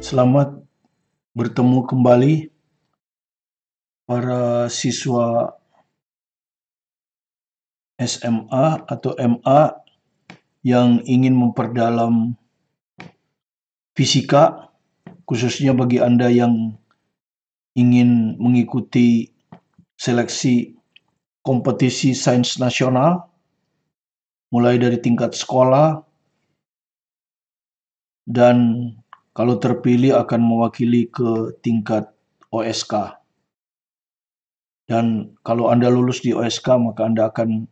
Selamat bertemu kembali para siswa SMA atau MA yang ingin memperdalam fisika, khususnya bagi Anda yang ingin mengikuti seleksi kompetisi sains nasional, mulai dari tingkat sekolah, dan kalau terpilih akan mewakili ke tingkat OSK. Dan kalau Anda lulus di OSK, maka Anda akan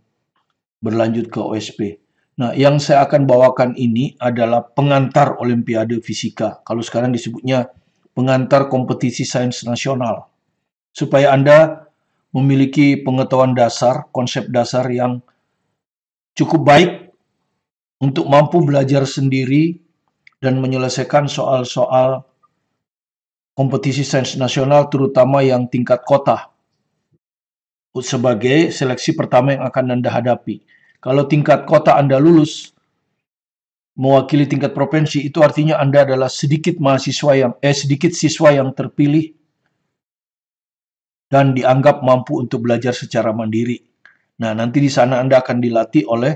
berlanjut ke OSP. Nah, yang saya akan bawakan ini adalah pengantar Olimpiade Fisika. Kalau sekarang disebutnya pengantar kompetisi sains nasional. Supaya Anda memiliki pengetahuan dasar, konsep dasar yang cukup baik untuk mampu belajar sendiri dan menyelesaikan soal-soal kompetisi sains nasional, terutama yang tingkat kota, sebagai seleksi pertama yang akan Anda hadapi. Kalau tingkat kota Anda lulus, mewakili tingkat provinsi, itu artinya Anda adalah sedikit siswa yang terpilih dan dianggap mampu untuk belajar secara mandiri. Nah, nanti di sana Anda akan dilatih oleh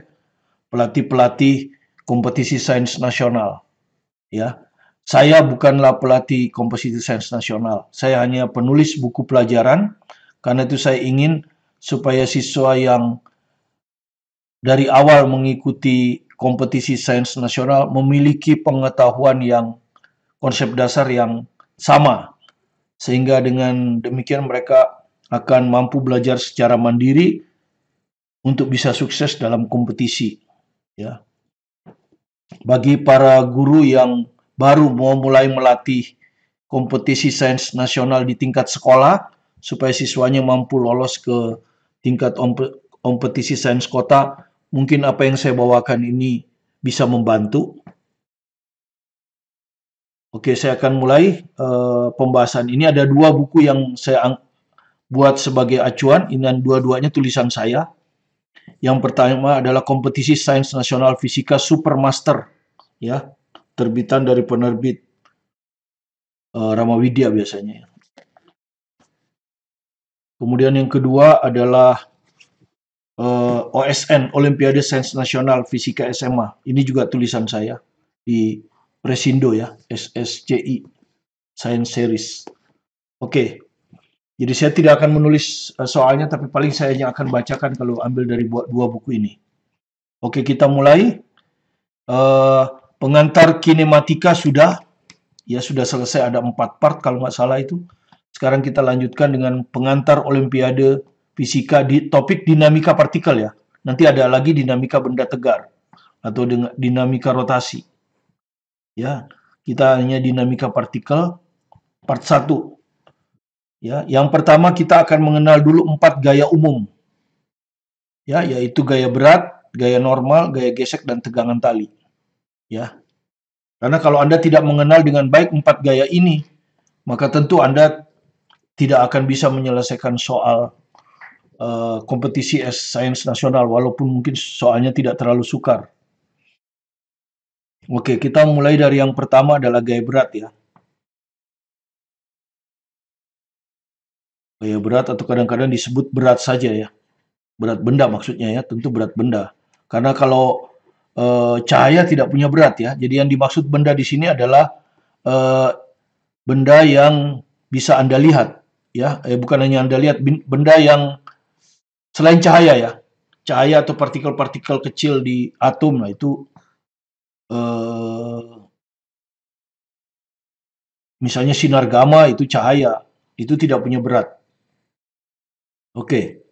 pelatih-pelatih kompetisi sains nasional. Ya, saya bukanlah pelatih kompetisi sains nasional. Saya hanya penulis buku pelajaran. Karena itu saya ingin supaya siswa yang dari awal mengikuti kompetisi sains nasional memiliki pengetahuan yang konsep dasar yang sama, sehingga dengan demikian mereka akan mampu belajar secara mandiri untuk bisa sukses dalam kompetisi. Ya. Bagi para guru yang baru mau mulai melatih kompetisi sains nasional di tingkat sekolah, supaya siswanya mampu lolos ke tingkat kompetisi sains kota, mungkin apa yang saya bawakan ini bisa membantu. Oke, saya akan mulai pembahasan. Ini ada dua buku yang saya buat sebagai acuan. Ini dua-duanya tulisan saya. Yang pertama adalah Kompetisi Sains Nasional Fisika Supermaster, ya, terbitan dari penerbit Ramawidya biasanya. Kemudian yang kedua adalah OSN, Olimpiade Sains Nasional Fisika SMA. Ini juga tulisan saya di Presindo, ya, SSCI, Science Series. Oke, jadi saya tidak akan menulis soalnya, tapi paling saya hanya akan bacakan kalau ambil dari dua buku ini. Oke, kita mulai. Pengantar kinematika sudah selesai, ada 4 part kalau nggak salah itu. Sekarang kita lanjutkan dengan pengantar Olimpiade Fisika di topik dinamika partikel, ya. Nanti ada lagi dinamika benda tegar atau dinamika rotasi. Ya, kita hanya dinamika partikel part 1. Ya, yang pertama kita akan mengenal dulu 4 gaya umum. Ya, yaitu gaya berat, gaya normal, gaya gesek, dan tegangan tali. Ya. Karena kalau Anda tidak mengenal dengan baik 4 gaya ini, maka tentu Anda tidak akan bisa menyelesaikan soal kompetisi sains nasional, walaupun mungkin soalnya tidak terlalu sukar. Oke, kita mulai dari yang pertama adalah gaya berat, ya. Gaya berat atau kadang-kadang disebut berat saja, ya. Berat benda maksudnya, ya, tentu berat benda. Karena kalau cahaya tidak punya berat, ya. Jadi yang dimaksud benda di sini adalah benda yang bisa Anda lihat, ya. Bukan hanya Anda lihat, benda yang selain cahaya, ya. Cahaya atau partikel-partikel kecil di atom, nah itu misalnya sinar gamma itu cahaya, itu tidak punya berat. Oke,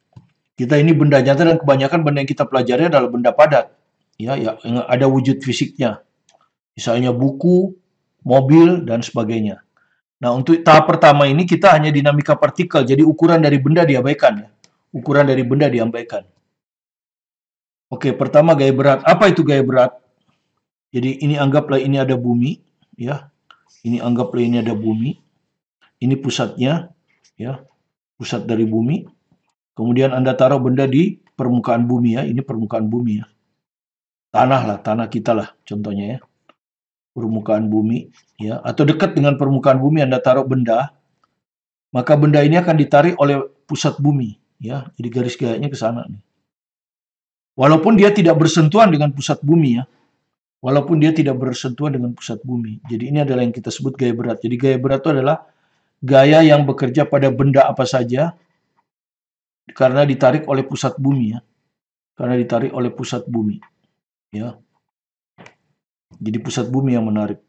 kita ini benda nyata dan kebanyakan benda yang kita pelajari adalah benda padat, ya, yang ada wujud fisiknya. Misalnya buku, mobil, dan sebagainya. Nah, untuk tahap pertama ini kita hanya dinamika partikel, jadi ukuran dari benda diabaikan, ya. Ukuran dari benda diabaikan. Oke, pertama gaya berat. Apa itu gaya berat? Jadi ini anggaplah ini ada bumi, ya. Ini anggaplah ini ada bumi. Ini pusatnya, ya. Pusat dari bumi. Kemudian Anda taruh benda di permukaan bumi, ya. Ini permukaan bumi, ya. Tanah lah, tanah kita lah contohnya, ya. permukaan bumi, ya, atau dekat dengan permukaan bumi Anda taruh benda, maka benda ini akan ditarik oleh pusat bumi, ya. Jadi garis gayanya ke sana nih. Walaupun dia tidak bersentuhan dengan pusat bumi, ya. Walaupun dia tidak bersentuhan dengan pusat bumi. Jadi ini adalah yang kita sebut gaya berat. Jadi gaya berat itu adalah gaya yang bekerja pada benda apa saja karena ditarik oleh pusat bumi, ya. Karena ditarik oleh pusat bumi, ya. Jadi pusat bumi yang menarik.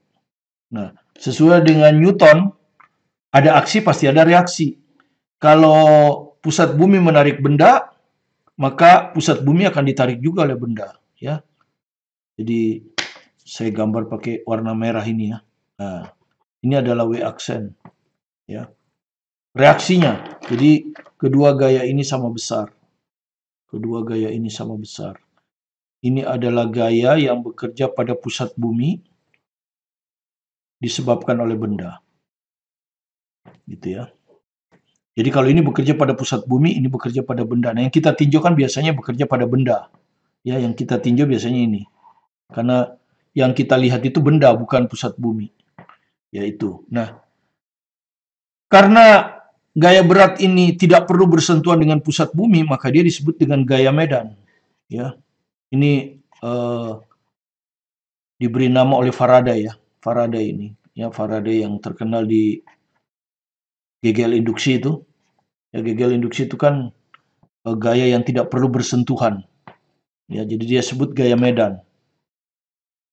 Nah, sesuai dengan Newton, ada aksi pasti ada reaksi. Kalau pusat bumi menarik benda, maka pusat bumi akan ditarik juga oleh benda, ya. Jadi saya gambar pakai warna merah ini, ya. Nah, ini adalah W aksen, ya. Reaksinya, jadi kedua gaya ini sama besar. Kedua gaya ini sama besar. Ini adalah gaya yang bekerja pada pusat bumi disebabkan oleh benda. Gitu, ya. Jadi kalau ini bekerja pada pusat bumi, ini bekerja pada benda. Nah, yang kita tinjau kan biasanya bekerja pada benda. Ya, yang kita tinjau biasanya ini. Karena yang kita lihat itu benda, bukan pusat bumi. Yaitu. Nah, karena gaya berat ini tidak perlu bersentuhan dengan pusat bumi, maka dia disebut dengan gaya medan. Ya, ini diberi nama oleh Faraday, ya. Faraday ini, ya, Faraday yang terkenal di gegel induksi itu. Ya, gegel induksi itu kan gaya yang tidak perlu bersentuhan. Ya, jadi dia sebut gaya medan.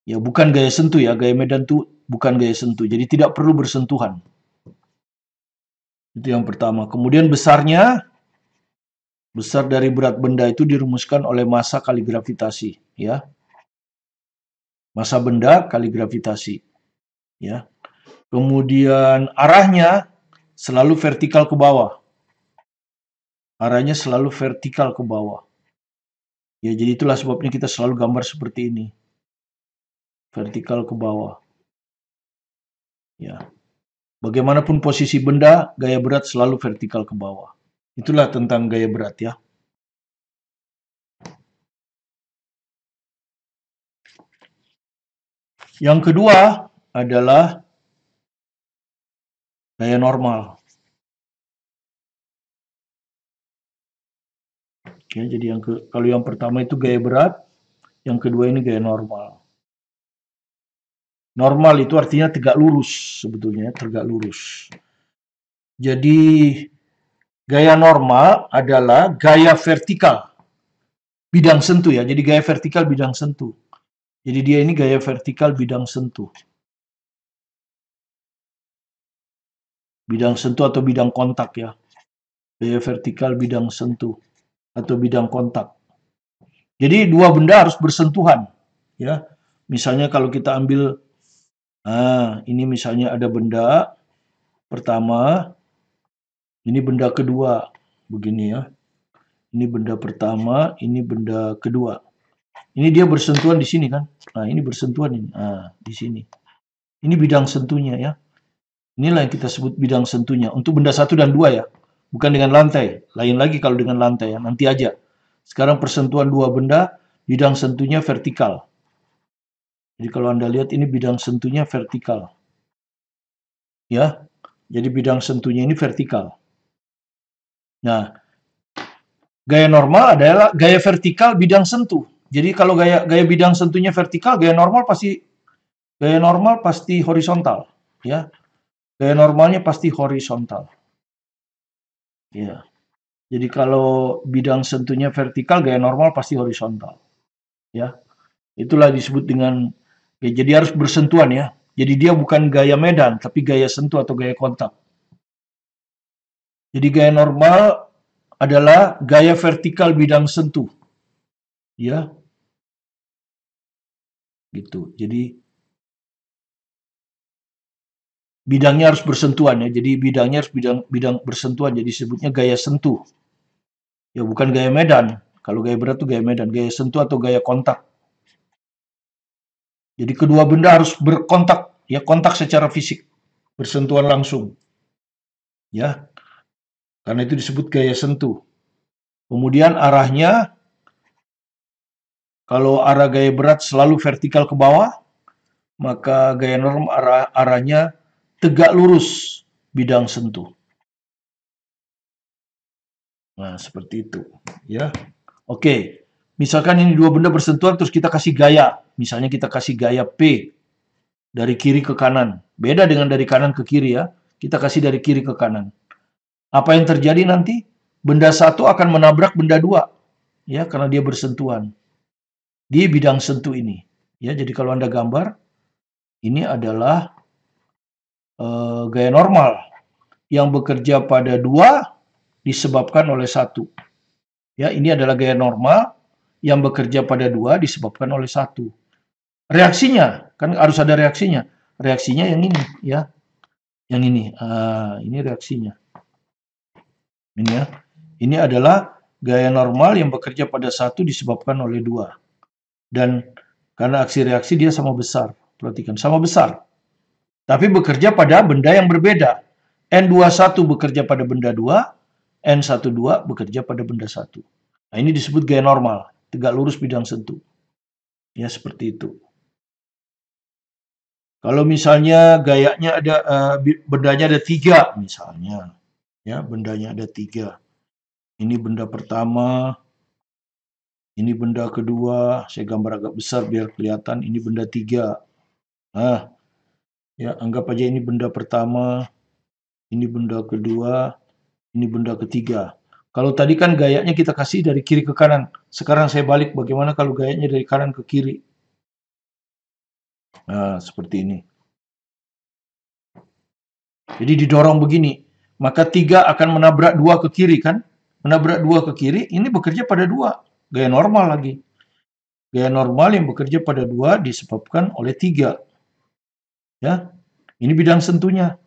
Ya, bukan gaya sentuh, ya. Gaya medan itu bukan gaya sentuh. Jadi tidak perlu bersentuhan. Itu yang pertama. Kemudian besar dari berat benda itu dirumuskan oleh massa kali gravitasi, ya. Massa benda kali gravitasi, ya. Kemudian arahnya selalu vertikal ke bawah. Arahnya selalu vertikal ke bawah. Ya, jadi itulah sebabnya kita selalu gambar seperti ini. Vertikal ke bawah. Ya. Bagaimanapun posisi benda, gaya berat selalu vertikal ke bawah. Itulah tentang gaya berat, ya. Yang kedua adalah gaya normal. Oke, jadi kalau yang pertama itu gaya berat, yang kedua ini gaya normal. Normal itu artinya tegak lurus sebetulnya, tegak lurus. Jadi gaya normal adalah gaya vertikal bidang sentuh, ya. Jadi gaya vertikal bidang sentuh. Jadi dia ini gaya vertikal bidang sentuh. Bidang sentuh atau bidang kontak, ya. Gaya vertikal bidang sentuh atau bidang kontak. Jadi dua benda harus bersentuhan, ya. Misalnya kalau kita ambil, ini misalnya ada benda pertama, ini benda kedua, begini, ya. Ini benda pertama, ini benda kedua. Ini dia bersentuhan di sini kan? Nah, ini bersentuhan ini. Nah, di sini. Ini bidang sentuhnya, ya. Inilah yang kita sebut bidang sentuhnya. Untuk benda 1 dan 2, ya. Bukan dengan lantai. Lain lagi kalau dengan lantai, ya. Nanti aja. Sekarang persentuhan dua benda, bidang sentuhnya vertikal. Jadi kalau Anda lihat ini bidang sentuhnya vertikal. Ya. Jadi bidang sentuhnya ini vertikal. Nah, gaya normal adalah gaya vertikal bidang sentuh. Jadi kalau gaya bidang sentuhnya vertikal, gaya normal pasti horizontal, ya. Gaya normalnya pasti horizontal. Ya. Jadi kalau bidang sentuhnya vertikal, gaya normal pasti horizontal. Ya. Itulah disebut dengan, ya, jadi harus bersentuhan, ya. Jadi dia bukan gaya medan, tapi gaya sentuh atau gaya kontak. Jadi gaya normal adalah gaya vertikal bidang sentuh. Ya. Gitu. Jadi bidangnya harus bersentuhan, ya. Jadi bidangnya harus bidang bersentuhan. Jadi sebutnya gaya sentuh. Ya, bukan gaya medan. Kalau gaya berat itu gaya medan, gaya sentuh atau gaya kontak. Jadi kedua benda harus berkontak, ya, kontak secara fisik, bersentuhan langsung. Ya. Karena itu disebut gaya sentuh. Kemudian arahnya, kalau arah gaya berat selalu vertikal ke bawah, maka gaya normal arahnya tegak lurus bidang sentuh. Nah, seperti itu, ya. Oke, misalkan ini dua benda bersentuhan terus kita kasih gaya. Misalnya kita kasih gaya P dari kiri ke kanan. Beda dengan dari kanan ke kiri ya. Kita kasih dari kiri ke kanan. Apa yang terjadi nanti? Benda satu akan menabrak benda dua. Ya, karena dia bersentuhan. Di bidang sentuh ini. Ya, jadi kalau Anda gambar, ini adalah gaya normal yang bekerja pada dua disebabkan oleh satu. Ya, ini adalah gaya normal yang bekerja pada dua disebabkan oleh satu. Reaksinya, kan harus ada reaksinya. Reaksinya yang ini, ya. Yang ini. Ini reaksinya. Ini ya. Ini adalah gaya normal yang bekerja pada satu disebabkan oleh dua. Dan karena aksi reaksi dia sama besar. Perhatikan, sama besar. Tapi bekerja pada benda yang berbeda. N21 bekerja pada benda 2, N12 bekerja pada benda 1. Nah, ini disebut gaya normal, tegak lurus bidang sentuh. Ya, seperti itu. Kalau misalnya gayanya ada, bendanya ada 3 misalnya. Ya, bendanya ada 3. Ini benda pertama, ini benda kedua, saya gambar agak besar biar kelihatan, ini benda 3. Nah, ya anggap aja ini benda pertama, ini benda kedua, ini benda ketiga. Kalau tadi kan gayanya kita kasih dari kiri ke kanan. Sekarang saya balik, bagaimana kalau gayanya dari kanan ke kiri? Nah, seperti ini. Jadi didorong begini. Maka 3 akan menabrak 2 ke kiri kan? Menabrak 2 ke kiri, ini bekerja pada 2. Gaya normal lagi. Gaya normal yang bekerja pada 2 disebabkan oleh 3. Ya, ini bidang sentuhnya.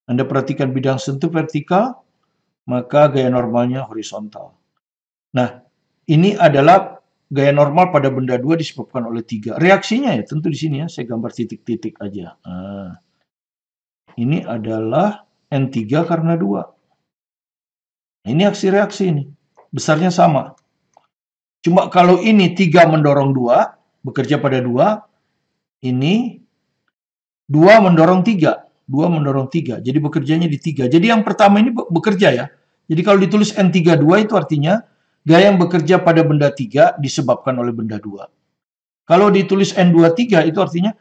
Anda perhatikan bidang sentuh vertikal, maka gaya normalnya horizontal. Nah, ini adalah gaya normal pada benda 2 disebabkan oleh 3. Reaksinya ya tentu di sini ya, saya gambar titik-titik aja. Nah, ini adalah N3 karena 2. Ini aksi reaksi ini. Besarnya sama. Cuma kalau ini 3 mendorong 2, bekerja pada 2, ini 2 mendorong 3. 2 mendorong 3. Jadi bekerjanya di 3. Jadi yang pertama ini bekerja ya. Jadi kalau ditulis N32 itu artinya gaya yang bekerja pada benda 3 disebabkan oleh benda 2. Kalau ditulis N23 itu artinya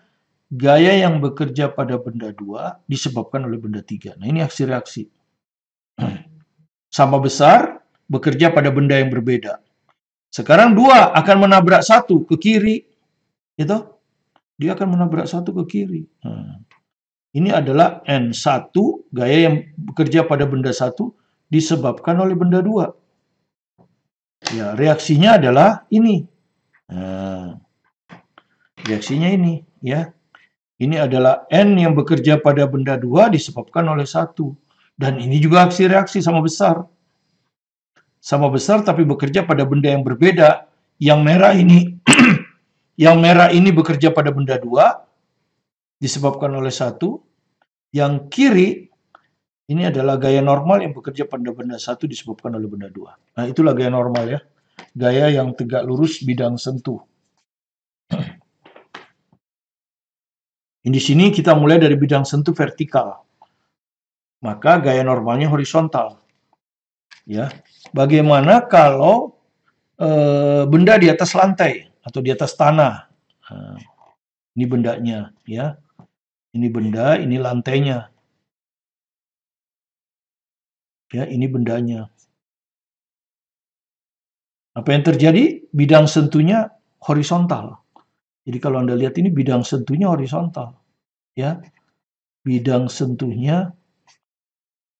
gaya yang bekerja pada benda 2 disebabkan oleh benda 3. Nah, ini aksi reaksi. Sama besar, bekerja pada benda yang berbeda. Sekarang 2 akan menabrak 1 ke kiri. Itu. Dia akan menabrak 1 ke kiri. Nah, ini adalah N1, gaya yang bekerja pada benda 1 disebabkan oleh benda 2. Ya, reaksinya adalah ini. Nah, reaksinya ini, ya. Ini adalah N yang bekerja pada benda 2 disebabkan oleh 1. Dan ini juga aksi reaksi sama besar. Sama besar tapi bekerja pada benda yang berbeda. Yang merah ini yang merah ini bekerja pada benda 2 disebabkan oleh 1. Yang kiri ini adalah gaya normal yang bekerja pada benda 1 disebabkan oleh benda 2. Nah, itulah gaya normal ya. Gaya yang tegak lurus bidang sentuh. Di sini kita mulai dari bidang sentuh vertikal. Maka gaya normalnya horizontal. Ya. Bagaimana kalau benda di atas lantai atau di atas tanah? Nah, ini bendanya, ya. Ini benda, ini lantainya. Ya, ini bendanya. Apa yang terjadi? Bidang sentuhnya horizontal. Jadi kalau Anda lihat ini bidang sentuhnya horizontal. Ya. Bidang sentuhnya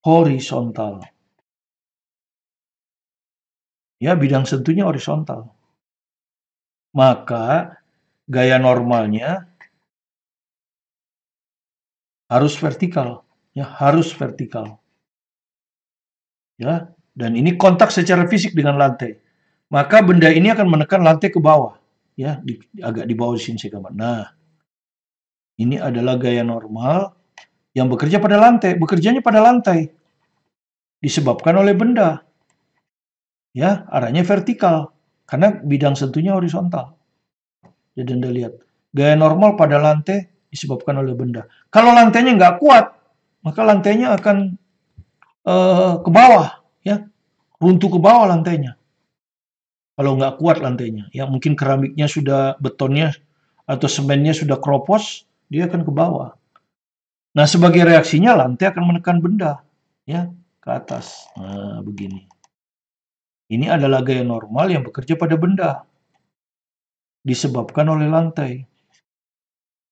horizontal. Ya, bidang sentuhnya horizontal. Maka gaya normalnya harus vertikal. Ya, harus vertikal. Ya, dan ini kontak secara fisik dengan lantai. Maka benda ini akan menekan lantai ke bawah. Ya, agak di bawah sini saya gambar. Nah, ini adalah gaya normal yang bekerja pada lantai. Bekerjanya pada lantai. Disebabkan oleh benda. Ya, arahnya vertikal. Karena bidang sentuhnya horizontal. Jadi Anda lihat. Gaya normal pada lantai disebabkan oleh benda. Kalau lantainya nggak kuat, maka lantainya akan ke bawah, ya, runtuh ke bawah lantainya. Kalau nggak kuat lantainya, ya mungkin keramiknya sudah, betonnya atau semennya sudah kropos, dia akan ke bawah. Nah, sebagai reaksinya lantai akan menekan benda, ya, ke atas. Nah, begini. Ini adalah gaya normal yang bekerja pada benda, disebabkan oleh lantai.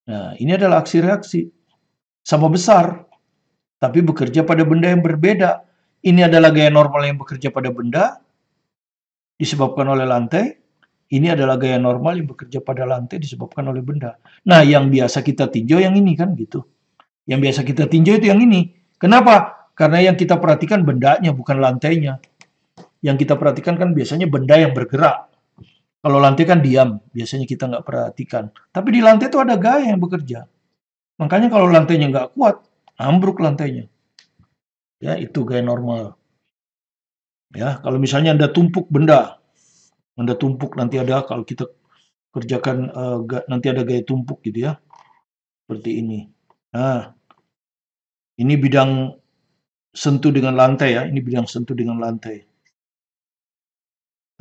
Nah, ini adalah aksi reaksi. Sama besar, tapi bekerja pada benda yang berbeda. Ini adalah gaya normal yang bekerja pada benda, disebabkan oleh lantai. Ini adalah gaya normal yang bekerja pada lantai, disebabkan oleh benda. Nah, yang biasa kita tinjau yang ini kan gitu. Yang biasa kita tinjau itu yang ini. Kenapa? Karena yang kita perhatikan bendanya, bukan lantainya. Yang kita perhatikan kan biasanya benda yang bergerak. Kalau lantai kan diam, biasanya kita nggak perhatikan. Tapi di lantai itu ada gaya yang bekerja. Makanya kalau lantainya nggak kuat, ambruk lantainya. Ya, itu gaya normal. Ya, kalau misalnya Anda tumpuk benda, Anda tumpuk nanti ada, kalau kita kerjakan nanti ada gaya tumpuk gitu ya. Seperti ini. Nah, ini bidang sentuh dengan lantai ya, ini bidang sentuh dengan lantai.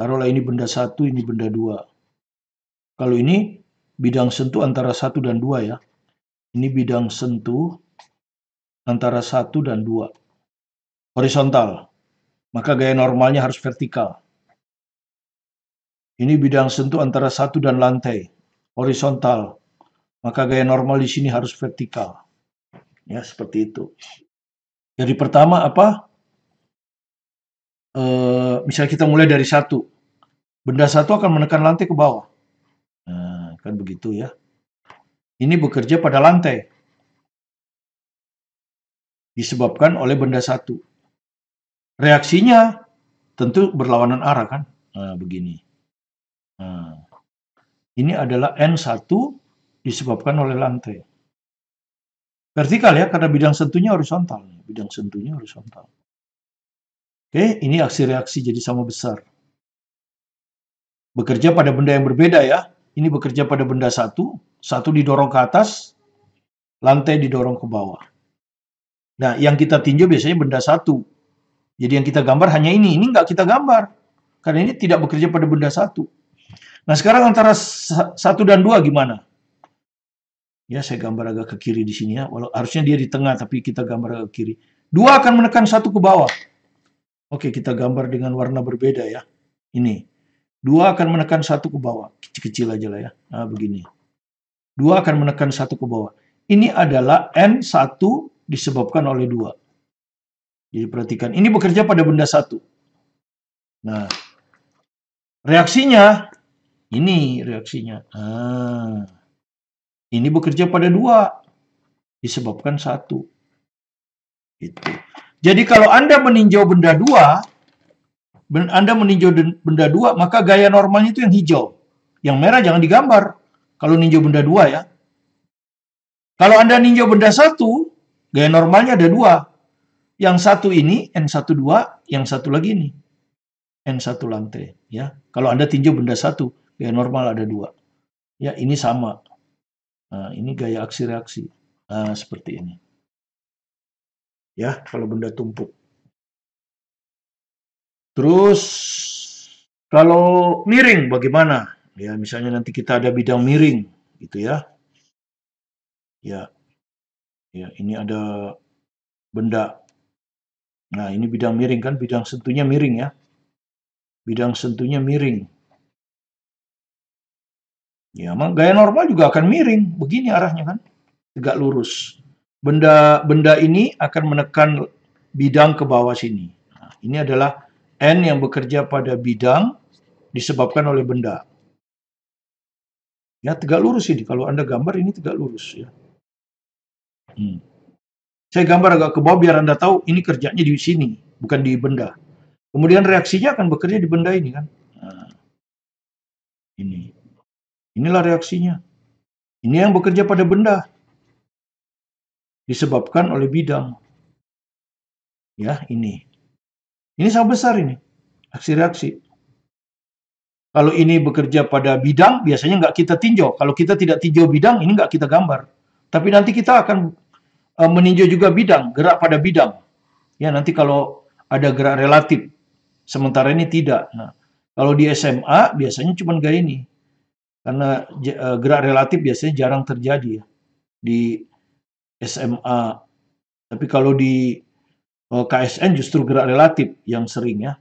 Taruhlah ini benda satu, ini benda dua. Kalau ini bidang sentuh antara satu dan dua ya. Ini bidang sentuh antara satu dan dua. Horizontal. Maka gaya normalnya harus vertikal. Ini bidang sentuh antara satu dan lantai. Horizontal. Maka gaya normal di sini harus vertikal. Ya, seperti itu. Jadi pertama apa? Misalnya kita mulai dari satu. Benda satu akan menekan lantai ke bawah. Nah, kan begitu ya. Ini bekerja pada lantai. Disebabkan oleh benda satu. Reaksinya tentu berlawanan arah kan. Nah, begini. Nah, ini adalah N1 disebabkan oleh lantai. Vertikal ya, karena bidang sentuhnya horizontal. Bidang sentuhnya horizontal. Oke, ini aksi reaksi jadi sama besar. Bekerja pada benda yang berbeda ya. Ini bekerja pada benda satu. Satu didorong ke atas, lantai didorong ke bawah. Nah, yang kita tinjau biasanya benda satu. Jadi yang kita gambar hanya ini. Ini nggak kita gambar. Karena ini tidak bekerja pada benda satu. Nah, sekarang antara satu dan dua gimana? Ya, saya gambar agak ke kiri di sini ya. Walau harusnya dia di tengah, tapi kita gambar agak ke kiri. Dua akan menekan satu ke bawah. Oke, kita gambar dengan warna berbeda ya. Ini. Dua akan menekan satu ke bawah. Kecil-kecil aja lah ya. Nah, begini. Dua akan menekan satu ke bawah. Ini adalah N1 disebabkan oleh dua. Jadi perhatikan. Ini bekerja pada benda satu. Nah, reaksinya. Ini reaksinya. Nah, ini bekerja pada dua. Disebabkan satu. Gitu. Jadi kalau Anda meninjau benda dua, maka gaya normalnya itu yang hijau. Yang merah jangan digambar. Kalau ninjau benda dua ya. Kalau Anda ninjau benda satu, gaya normalnya ada dua. Yang satu ini, N12, yang satu lagi ini, N1 lantai. Ya. Kalau Anda tinjau benda satu, gaya normal ada dua. Ya, ini sama. Nah, ini gaya aksi reaksi. Nah, seperti ini. Ya, kalau benda tumpuk. Terus, kalau miring bagaimana? Ya, misalnya nanti kita ada bidang miring, gitu ya. Ya, ya, ini ada benda. Nah, ini bidang miring kan, bidang sentuhnya miring ya. Bidang sentuhnya miring. Ya, gaya normal juga akan miring, begini arahnya kan, tegak lurus. Benda ini akan menekan bidang ke bawah sini. Nah, ini adalah N yang bekerja pada bidang disebabkan oleh benda. Ya, tegak lurus ini. Kalau Anda gambar ini tegak lurus ya. Saya gambar agak ke bawah biar Anda tahu ini kerjanya di sini, bukan di benda. Kemudian reaksinya akan bekerja di benda ini kan. Nah, ini. Inilah reaksinya. Ini yang bekerja pada benda. Disebabkan oleh bidang. Ya, ini. Ini sama besar ini. Aksi reaksi. Kalau ini bekerja pada bidang, biasanya nggak kita tinjau. Kalau kita tidak tinjau bidang, ini nggak kita gambar. Tapi nanti kita akan meninjau juga bidang, gerak pada bidang. Ya, nanti kalau ada gerak relatif, sementara ini tidak. Nah, kalau di SMA biasanya cuma kayak ini. Karena gerak relatif biasanya jarang terjadi ya di SMA. Tapi kalau di KSN justru gerak relatif yang sering ya.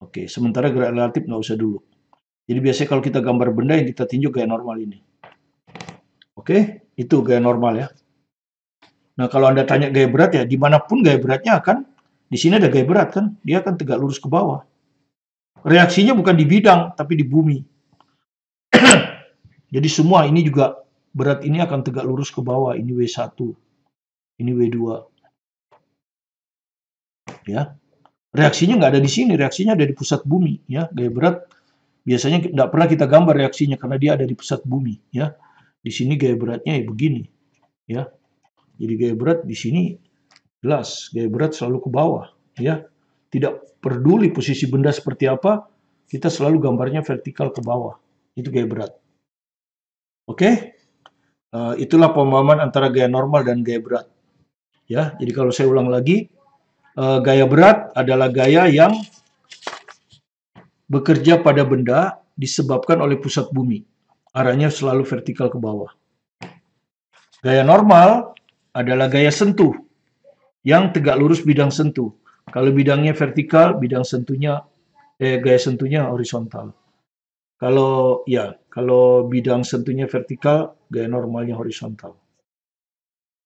Oke, sementara gerak relatif nggak usah dulu. Jadi biasanya kalau kita gambar benda yang kita tinjau gaya normal ini. Oke, itu gaya normal ya. Nah, kalau Anda tanya gaya berat ya, dimanapun gaya beratnya akan, di sini ada gaya berat kan, dia akan tegak lurus ke bawah. Reaksinya bukan di bidang, tapi di bumi. Jadi semua ini juga, berat ini akan tegak lurus ke bawah, ini W1, ini W2. Ya, reaksinya nggak ada di sini, reaksinya ada di pusat bumi. Ya, gaya berat biasanya nggak pernah kita gambar reaksinya karena dia ada di pusat bumi. Ya, di sini gaya beratnya ya begini. Ya, jadi gaya berat di sini jelas, gaya berat selalu ke bawah. Ya, tidak peduli posisi benda seperti apa, kita selalu gambarnya vertikal ke bawah. Itu gaya berat. Oke, itulah pemahaman antara gaya normal dan gaya berat. Ya, jadi kalau saya ulang lagi, gaya berat adalah gaya yang bekerja pada benda disebabkan oleh pusat bumi. Arahnya selalu vertikal ke bawah. Gaya normal adalah gaya sentuh yang tegak lurus bidang sentuh. Kalau bidangnya vertikal, bidang sentuhnya gaya sentuhnya horizontal. Kalau bidang sentuhnya vertikal, gaya normalnya horizontal.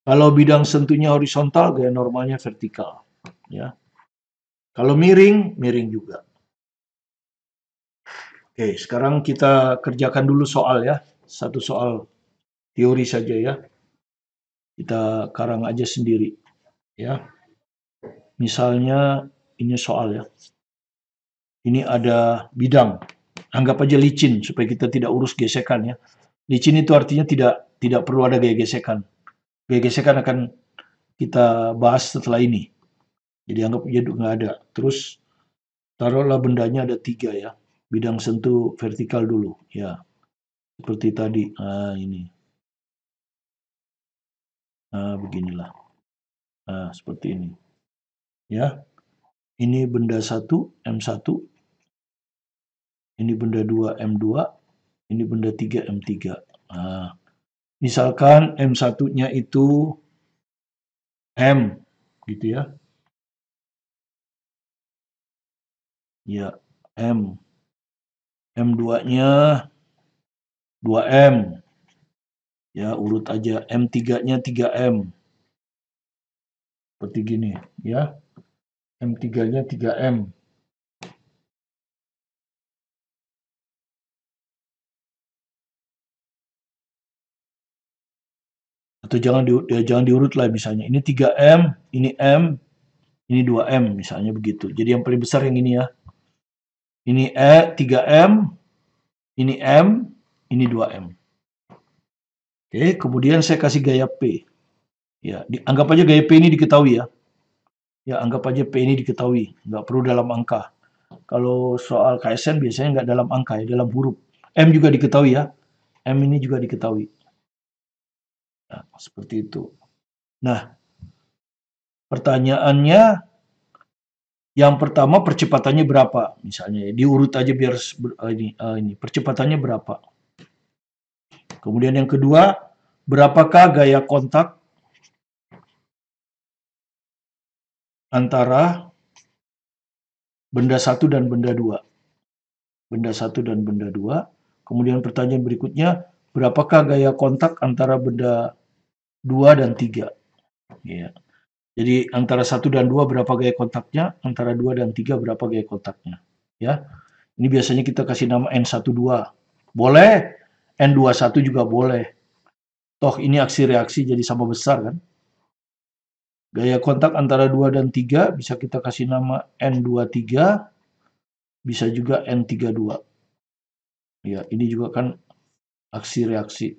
Kalau bidang sentuhnya horizontal, gaya normalnya vertikal. Ya. Kalau miring, miring juga. Oke, sekarang kita kerjakan dulu soal ya. Satu soal teori saja ya. Kita karang aja sendiri. Ya. Misalnya ini soal ya. Ini ada bidang. Anggap aja licin supaya kita tidak urus gesekan ya. Licin itu artinya tidak perlu ada gaya gesekan. Gaya gesekan akan kita bahas setelah ini. Jadi anggap aja nggak ada. Terus taruhlah bendanya ada 3 ya. Bidang sentuh vertikal dulu ya. Seperti tadi. Nah, ini. Nah, beginilah. Nah, seperti ini. Ya. Ini benda 1 M1. Ini benda 2 M2. Ini benda 3 M3. Nah, misalkan M1-nya itu M gitu ya. Ya, M. M2-nya 2M. Ya, urut aja. M3-nya 3M. Seperti gini, ya. M3-nya 3M. Atau jangan diurut lah misalnya. Ini 3M, ini M, ini 2M misalnya begitu. Jadi yang paling besar yang ini ya. Ini 3M, ini M, ini 2M. Oke, kemudian saya kasih gaya P. Ya, anggap aja gaya P ini diketahui ya. Ya, anggap aja P ini diketahui, nggak perlu dalam angka. Kalau soal KSN biasanya nggak dalam angka ya, dalam huruf. M juga diketahui ya. M ini juga diketahui. Nah, seperti itu. Nah, pertanyaannya yang pertama percepatannya berapa? Misalnya diurut aja biar ini percepatannya berapa? Kemudian yang kedua, berapakah gaya kontak antara benda 1 dan benda 2? Benda 1 dan benda 2. Kemudian pertanyaan berikutnya, berapakah gaya kontak antara benda 2 dan 3? Ya. Jadi antara 1 dan 2 berapa gaya kontaknya, antara 2 dan 3 berapa gaya kontaknya. Ya. Ini biasanya kita kasih nama N12. Boleh, N21 juga boleh. Toh ini aksi reaksi jadi sama besar kan. Gaya kontak antara 2 dan 3 bisa kita kasih nama N23, bisa juga N32. Ya, ini juga kan aksi reaksi.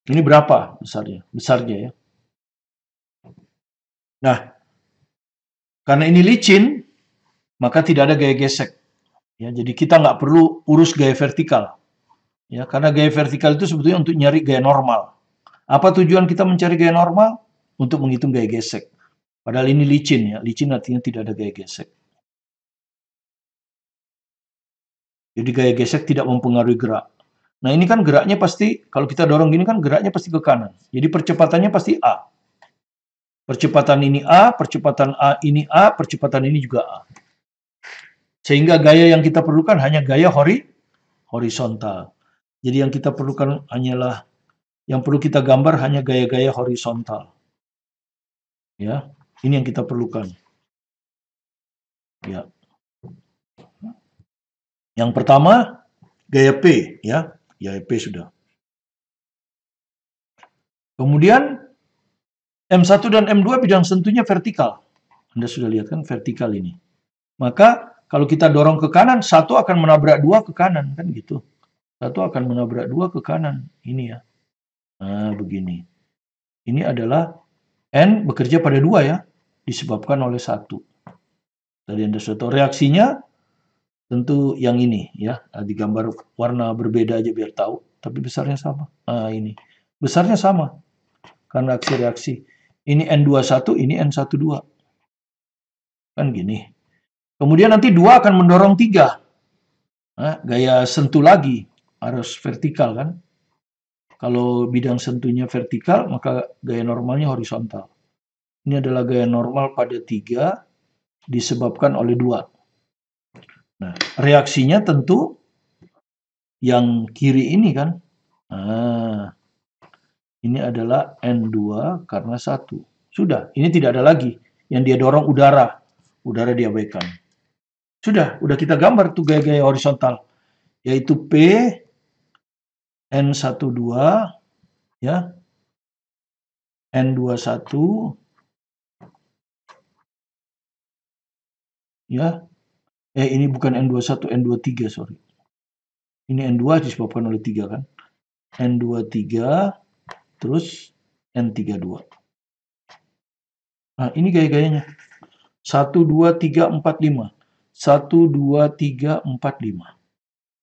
Ini berapa besarnya? Besarnya ya. Nah, karena ini licin, maka tidak ada gaya gesek. Ya, jadi kita nggak perlu urus gaya vertikal. Ya, karena gaya vertikal itu sebetulnya untuk nyari gaya normal. Apa tujuan kita mencari gaya normal? Untuk menghitung gaya gesek. Padahal ini licin ya. Licin artinya tidak ada gaya gesek. Jadi gaya gesek tidak mempengaruhi gerak. Nah ini kan geraknya pasti, kalau kita dorong gini kan geraknya pasti ke kanan. Jadi percepatannya pasti A. Percepatan ini A, percepatan A ini A, percepatan ini juga A. Sehingga gaya yang kita perlukan hanya gaya horizontal. Jadi yang kita perlukan hanyalah, yang perlu kita gambar hanya gaya-gaya horizontal. Ya, ini yang kita perlukan. Ya. Yang pertama, gaya P, ya. Gaya P sudah. Kemudian M1 dan M2 bidang sentuhnya vertikal. Anda sudah lihat kan vertikal ini. Maka kalau kita dorong ke kanan, satu akan menabrak dua ke kanan, kan gitu. Satu akan menabrak dua ke kanan. Ini ya. Nah, begini. Ini adalah N bekerja pada dua ya, disebabkan oleh satu. Tadi Anda sudah tahu reaksinya, tentu yang ini ya, digambar warna berbeda aja biar tahu, tapi besarnya sama. Nah ini, besarnya sama, karena aksi reaksi. Ini N21, ini N12. Kan gini. Kemudian nanti 2 akan mendorong 3. Nah, gaya sentuh lagi, harus vertikal kan. Kalau bidang sentuhnya vertikal, maka gaya normalnya horizontal. Ini adalah gaya normal pada 3 disebabkan oleh 2. Nah, reaksinya tentu yang kiri ini kan. Nah, ini adalah N2 karena 1. Sudah, ini tidak ada lagi. Yang dia dorong udara. Udara diabaikan. Sudah kita gambar tuh gaya-gaya horizontal. Yaitu P, N12, ya, N21, ya. Ini bukan N21, N23, sorry. Ini N2 disebabkan oleh 3 kan. N23, terus N32. Nah, ini gaya-gayanya. 1, 2, 3, 4, 5. 1, 2, 3, 4, 5.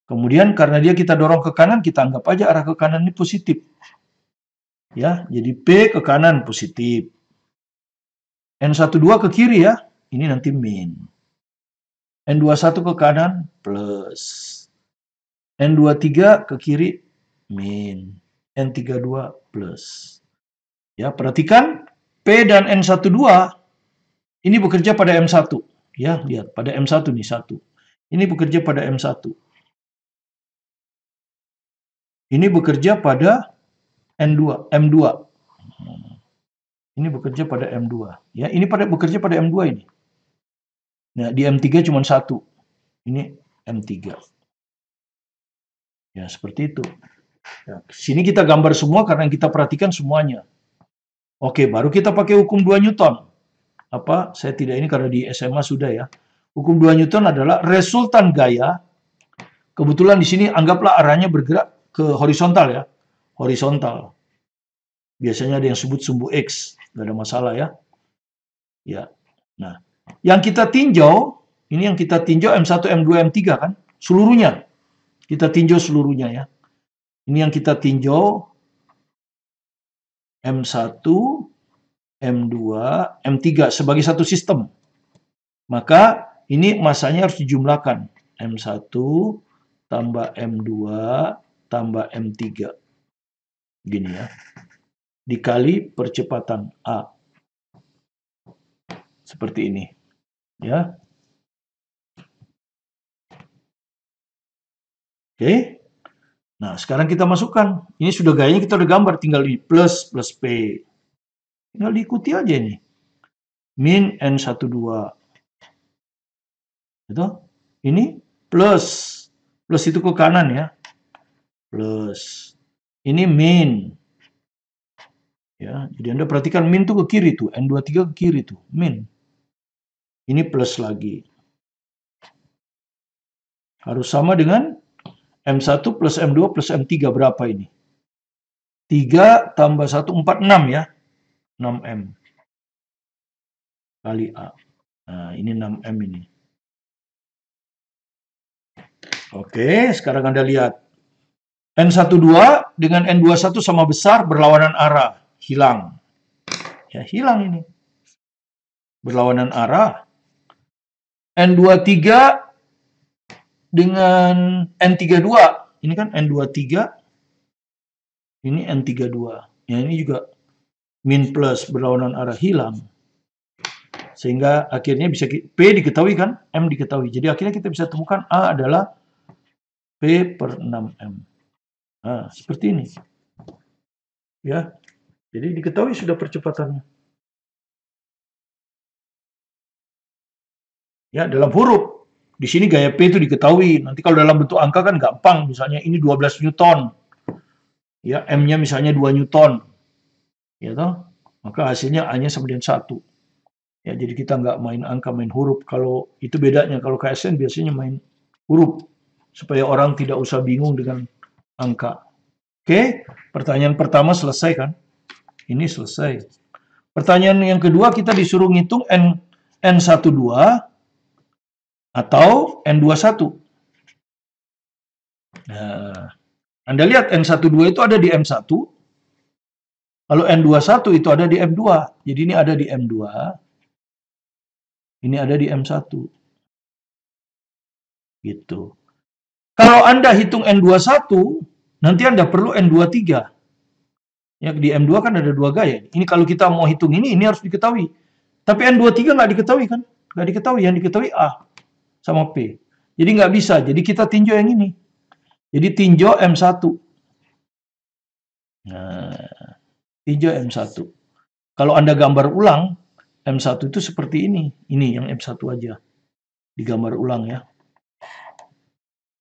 Kemudian karena dia kita dorong ke kanan, kita anggap aja arah ke kanan ini positif. Ya, jadi P ke kanan positif. N12 ke kiri ya, ini nanti min. N21 ke kanan plus. N23 ke kiri min. N32 plus. Ya, perhatikan P dan N12 ini bekerja pada M1. Ya, lihat pada M1 nih 1. Ini bekerja pada M1. Ini bekerja pada M2. Ini bekerja pada M2. Ya, ini bekerja pada M2 ini. Nah, di M3 cuma 1. Ini M3. Ya, seperti itu. Ya, sini kita gambar semua karena yang kita perhatikan semuanya. Oke, baru kita pakai hukum 2 Newton. Saya tidak ini karena di SMA sudah ya. Hukum 2 Newton adalah resultan gaya. Kebetulan di sini anggaplah arahnya bergerak ke horizontal ya. Horizontal. Biasanya ada yang sebut sumbu X. Nggak ada masalah ya. Ya. Nah, yang kita tinjau, ini yang kita tinjau M1, M2, M3 kan? Seluruhnya. Kita tinjau seluruhnya ya. Ini yang kita tinjau M1, M2, M3 sebagai satu sistem. Maka ini masanya harus dijumlahkan. M1 tambah M2 tambah M3. Gini ya. Dikali percepatan A. Seperti ini. Ya. Oke. Nah, sekarang kita masukkan. Ini sudah gayanya kita udah gambar. Tinggal di plus P. Tinggal diikuti aja ini. Min N12. Itu. Ini plus. Plus itu ke kanan ya. Plus. Ini min. Ya, jadi Anda perhatikan min itu ke kiri tuh. N23 ke kiri tuh. Min. Ini plus lagi. Harus sama dengan M1 plus M2 plus M3 berapa ini? 3 tambah 1, 4, 6 ya. 6M. Kali A. Nah, ini 6M ini. Oke, sekarang Anda lihat. N12 dengan N21 sama besar, berlawanan arah. Hilang. Ya, hilang ini. Berlawanan arah. N23 dengan N32. Ini kan N23. Ini N32. Ya, ini juga min plus berlawanan arah, hilang. Sehingga akhirnya bisa P diketahui kan, M diketahui. Jadi akhirnya kita bisa temukan A adalah P per 6M. Nah, seperti ini. Ya. Jadi diketahui sudah percepatannya. Ya, dalam huruf. Di sini gaya P itu diketahui. Nanti kalau dalam bentuk angka kan gampang. Misalnya ini 12 Newton. Ya, M-nya misalnya 2 Newton. Ya toh? Maka hasilnya A-nya sama dengan 1. Ya, jadi kita nggak main angka, main huruf. Kalau itu bedanya, kalau KSN biasanya main huruf. Supaya orang tidak usah bingung dengan angka. Oke, pertanyaan pertama selesai kan? Ini selesai. Pertanyaan yang kedua kita disuruh ngitung N12 atau N21. Nah, Anda lihat N12 itu ada di M1. Kalau N21 itu ada di M2. Jadi ini ada di M2. Ini ada di M1. Gitu. Kalau Anda hitung N21, nanti Anda perlu N23. Ya, di M2 kan ada 2 gaya. Ini kalau kita mau hitung ini harus diketahui. Tapi N23 nggak diketahui kan? Nggak diketahui. Yang diketahui A sama P. Jadi nggak bisa. Jadi kita tinjau yang ini. Jadi tinjau M1. Nah, tinjau M1. Kalau Anda gambar ulang, M1 itu seperti ini. Ini yang M1 aja. Digambar ulang ya.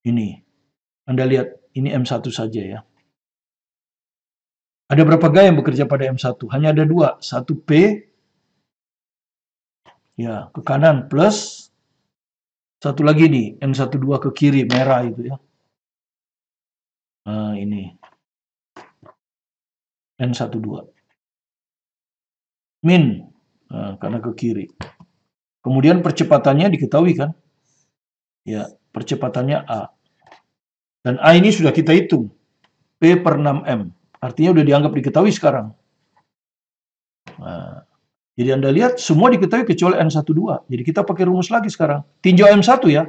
Ini. Anda lihat, ini M1 saja ya. Ada berapa gaya yang bekerja pada M1? Hanya ada 2. 1 P, ya, ke kanan, plus satu lagi nih, N12 ke kiri, merah itu ya. Nah, ini. N12. Min, nah, karena ke kiri. Kemudian percepatannya diketahui kan? Ya, percepatannya A. Dan A ini sudah kita hitung. P per 6M. Artinya udah dianggap diketahui sekarang. Nah, jadi Anda lihat semua diketahui kecuali N12. Jadi kita pakai rumus lagi sekarang. Tinjau M1 ya.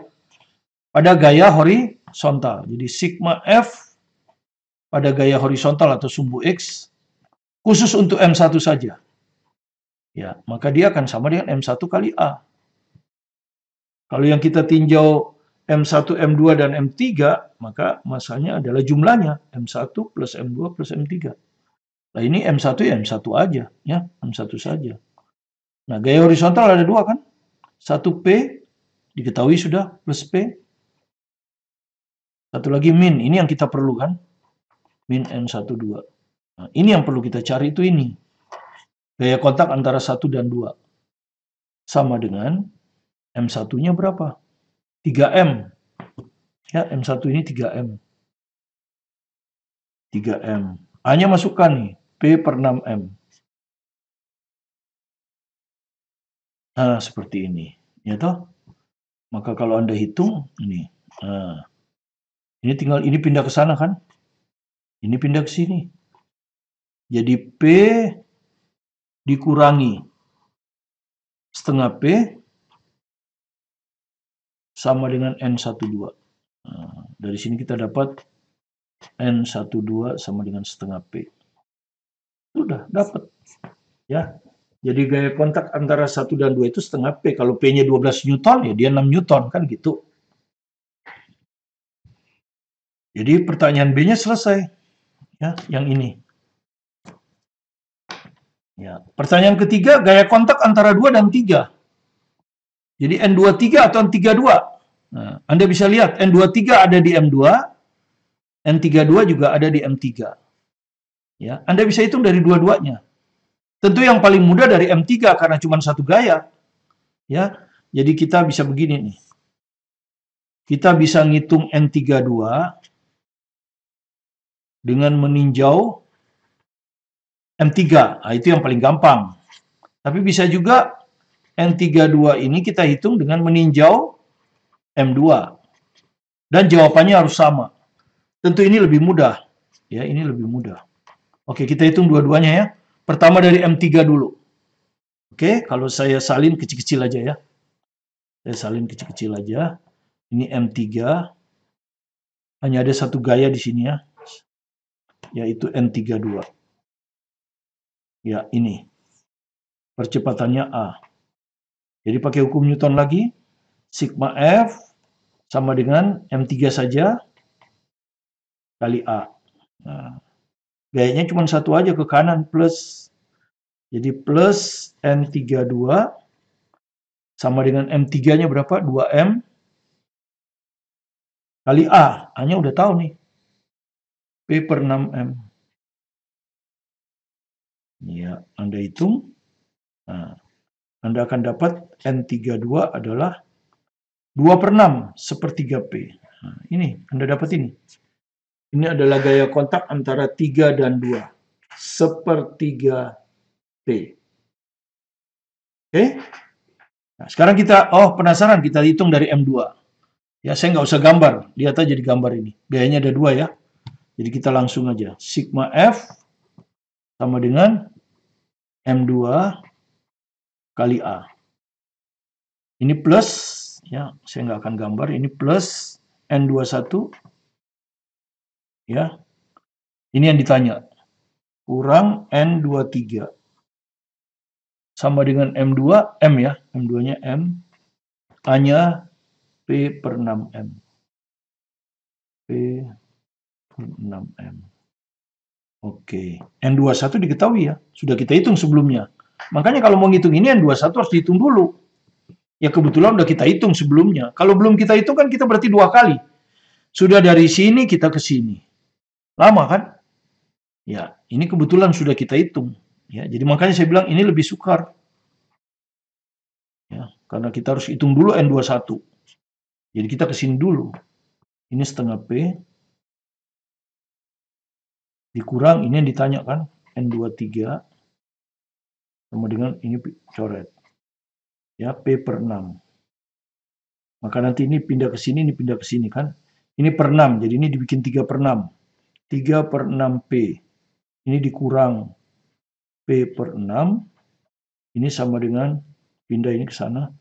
Pada gaya horizontal. Jadi sigma F pada gaya horizontal atau sumbu X khusus untuk M1 saja. Ya, maka dia akan sama dengan M1 kali A. Kalau yang kita tinjau M1, M2, dan M3, maka masanya adalah jumlahnya. M1 plus M2 plus M3. Nah ini M1 ya M1 aja. Ya, M1 saja. Nah gaya horizontal ada 2 kan? 1 P, diketahui sudah, plus P. Satu lagi min, ini yang kita perlu kan? Min N12. Nah, ini yang perlu kita cari itu ini. Gaya kontak antara 1 dan 2. Sama dengan M1-nya berapa? 3M. Ya, M1 ini 3M. 3M. A-nya masukkan nih, P per 6M. Nah, seperti ini. Ya toh? Maka kalau Anda hitung, ini. Nah, ini tinggal, ini pindah ke sana kan? Ini pindah ke sini. Jadi P dikurangi setengah P sama dengan N12. Nah, dari sini kita dapat N12 sama dengan setengah P. Sudah, dapat. Ya. Jadi gaya kontak antara 1 dan 2 itu setengah P. Kalau P-nya 12 Newton, ya dia 6 Newton. Kan gitu. Jadi pertanyaan B-nya selesai. Ya, yang ini. Ya. Pertanyaan ketiga, gaya kontak antara 2 dan 3. Jadi N23 atau N32. Nah, Anda bisa lihat N23 ada di M2, N32 juga ada di M3. Ya, Anda bisa hitung dari dua-duanya. Tentu yang paling mudah dari M3 karena cuma satu gaya. Ya, jadi kita bisa begini nih. Kita bisa ngitung N32 dengan meninjau M3. Nah, itu yang paling gampang. Tapi bisa juga N32 ini kita hitung dengan meninjau M2. Dan jawabannya harus sama. Tentu ini lebih mudah. Ya, ini lebih mudah. Oke, kita hitung dua-duanya ya. Pertama dari M3 dulu. Oke, kalau saya salin kecil-kecil aja ya. Saya salin kecil-kecil aja. Ini M3. Hanya ada satu gaya di sini ya. Yaitu N32. Ya, ini. Percepatannya A. Jadi pakai hukum Newton lagi. Sigma F sama dengan M3 saja kali A. Nah, gayanya cuma satu aja ke kanan, plus. Jadi plus N32 sama dengan M3-nya berapa? 2M kali A. A-nya udah tahu nih. P per 6M. Ya, Anda hitung. Nah, Anda akan dapat N32 adalah 2 per 6 sepertiga P. Nah, ini, Anda dapat ini. Ini adalah gaya kontak antara 3 dan 2. Sepertiga P. Oke? Nah, sekarang kita, penasaran, kita hitung dari M2. Ya, saya nggak usah gambar. Lihat aja di gambar ini. Gayanya ada 2 ya. Jadi kita langsung aja. Sigma F sama dengan M2 kali A. Ini plus, ya, saya nggak akan gambar. Ini plus N21. Ya, ini yang ditanya. Kurang N23. Sama dengan M2, M ya. M2-nya M. A-nya P per 6M. P per 6M. Oke. N21 diketahui ya. Sudah kita hitung sebelumnya. Makanya kalau mau ngitung ini N21 harus dihitung dulu. Ya kebetulan udah kita hitung sebelumnya. Kalau belum kita hitung kan kita berarti 2 kali. Sudah dari sini kita ke sini. Lama kan? Ya, ini kebetulan sudah kita hitung. Ya, jadi makanya saya bilang ini lebih sukar. Ya, karena kita harus hitung dulu N21. Jadi kita ke sini dulu. Ini setengah P. Dikurang, ini yang ditanya kan. N23. Sama dengan ini coret. Ya, P per 6. Maka nanti ini pindah ke sini, ini pindah ke sini kan. Ini per 6, jadi ini dibikin 3 per 6. 3 per 6P. Ini dikurang P per 6. Ini sama dengan pindah ini ke sana.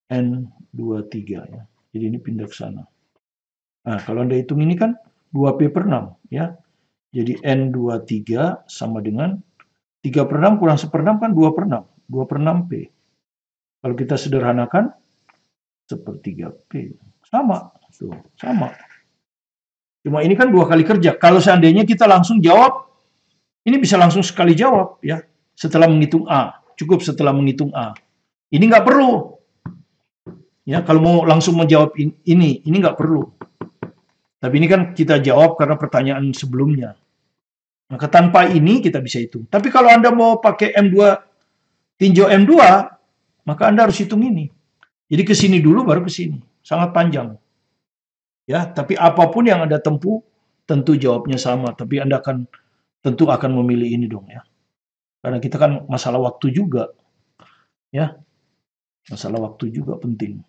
N23 ya. Jadi ini pindah ke sana. Nah, kalau Anda hitung ini kan 2P per 6 ya. Jadi N23 sama dengan 3 per 6 kurang 1 per 6 kan 2 per 6. 2 per 6P. Kalau kita sederhanakan sepertiga P. Sama. Tuh, sama. Cuma ini kan 2 kali kerja. Kalau seandainya kita langsung jawab, ini bisa langsung sekali jawab ya. Setelah menghitung A. Cukup setelah menghitung A. Ini nggak perlu. Ya, kalau mau langsung menjawab ini nggak perlu. Tapi ini kan kita jawab karena pertanyaan sebelumnya. Maka tanpa ini kita bisa hitung. Tapi kalau Anda mau pakai M2, tinjau M2, maka Anda harus hitung ini. Jadi ke sini dulu baru ke sini. Sangat panjang. Ya, tapi apapun yang Anda tempuh, tentu jawabnya sama. Tapi Anda tentu akan memilih ini dong ya. Karena kita kan masalah waktu juga. Ya. Masalah waktu juga penting.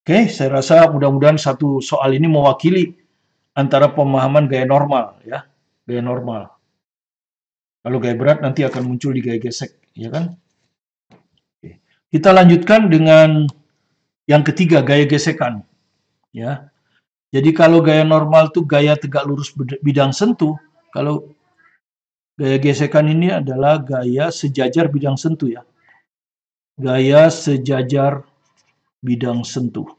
Oke, saya rasa mudah-mudahan satu soal ini mewakili antara pemahaman gaya normal ya. Gaya normal. Kalau gaya berat nanti akan muncul di gaya gesek, ya kan? Oke. Kita lanjutkan dengan yang ketiga, gaya gesekan. Ya. Jadi kalau gaya normal itu gaya tegak lurus bidang sentuh, kalau gaya gesekan ini adalah gaya sejajar bidang sentuh ya. Gaya sejajar bidang sentuh.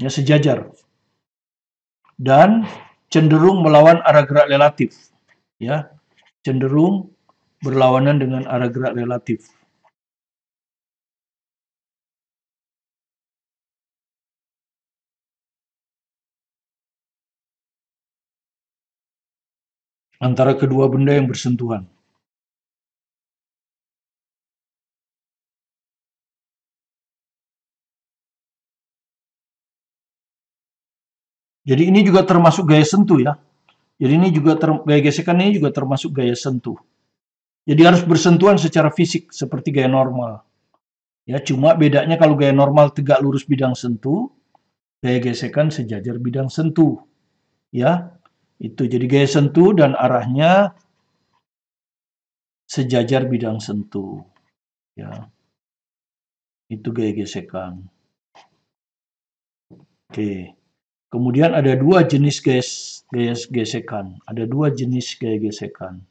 Ya, sejajar. Dan cenderung melawan arah gerak relatif. Ya. Cenderung berlawanan dengan arah gerak relatif. Antara kedua benda yang bersentuhan. Jadi ini juga termasuk gaya sentuh ya. Jadi ini juga gaya gesekan ini juga termasuk gaya sentuh. Jadi harus bersentuhan secara fisik seperti gaya normal. Ya, cuma bedanya kalau gaya normal tegak lurus bidang sentuh, gaya gesekan sejajar bidang sentuh. Ya, itu jadi gaya sentuh dan arahnya sejajar bidang sentuh. Ya, itu gaya gesekan. Oke. Kemudian ada dua jenis gaya gesekan. Ada dua jenis gaya gesekan.